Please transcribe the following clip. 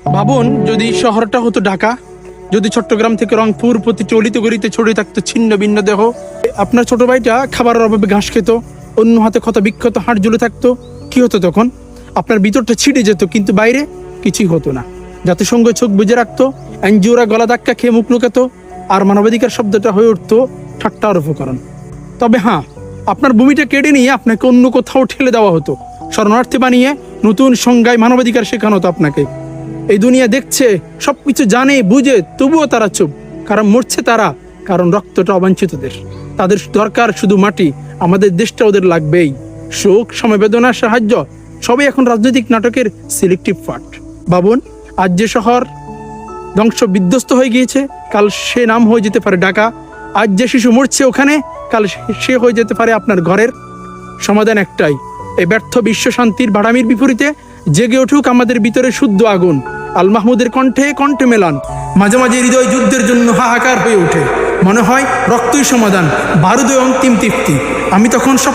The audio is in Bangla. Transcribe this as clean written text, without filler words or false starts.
ভাবুন যদি শহরটা হতো ঢাকা, যদি চট্টগ্রাম থেকে রংপুর প্রতিটি অলিতে গলিতে ছড়িয়ে থাকতো ছিন্ন ভিন্ন দেহ। আপনার ছোট ভাইটা খাবারের অভাবে ঘাস খেত, অন্য হাতে ক্ষত বিক্ষত হাড় ঝুলে থাকতো, কি হতো তখন? আপনার ভিতরটা ছিঁড়ে যেত, কিন্তু বাইরে কিছুই হতো না। জাতিসংঘ চোখ বুজে রাখতো, এনজিওরা গলা ধাক্কা খেয়ে মুখ লুকাতো, আর মানবাধিকার শব্দটা হয়ে উঠতো ঠাট্টার উপকরণ। তবে হ্যাঁ, আপনার ভূমিটা কেড়ে নিয়ে আপনাকে অন্য কোথাও ঠেলে দেওয়া হতো, শরণার্থী বানিয়ে নতুন সংজ্ঞায় মানবাধিকার শেখানো হতো আপনাকে। এই দুনিয়া দেখছে, সবকিছু জানে বুঝে, তবুও তারা চুপ। কারণ মরছে তারা, কারণ রক্তটা অবাঞ্ছিতদের। তাদের দরকার শুধু মাটি, আমাদের দেশটা ওদের লাগবেই। শোক, সমবেদনা, সাহায্য সবই এখন রাজনৈতিক নাটকের সিলেক্টিভ পার্ট। ভাবুন, আজ যে শহর ধ্বংস বিধ্বস্ত হয়ে গিয়েছে, কাল সে নাম হয়ে যেতে পারে ঢাকা। আজ যে শিশু মরছে ওখানে, কাল সে হয়ে যেতে পারে আপনার ঘরের। সমাধান একটাই, এই ব্যর্থ বিশ্ব শান্তির বাড়ামির বিপরীতে জেগে উঠুক আমাদের ভিতরে শুদ্ধ আগুন। আল মাহমুদের কণ্ঠে কণ্ঠে মেলান। মাঝে মাঝে হৃদয় যুদ্ধের জন্য হাহাকার হয়ে ওঠে, মনে হয় রক্তই সমাধান, বারুদই অন্তিম তৃপ্তি। আমি তখন সব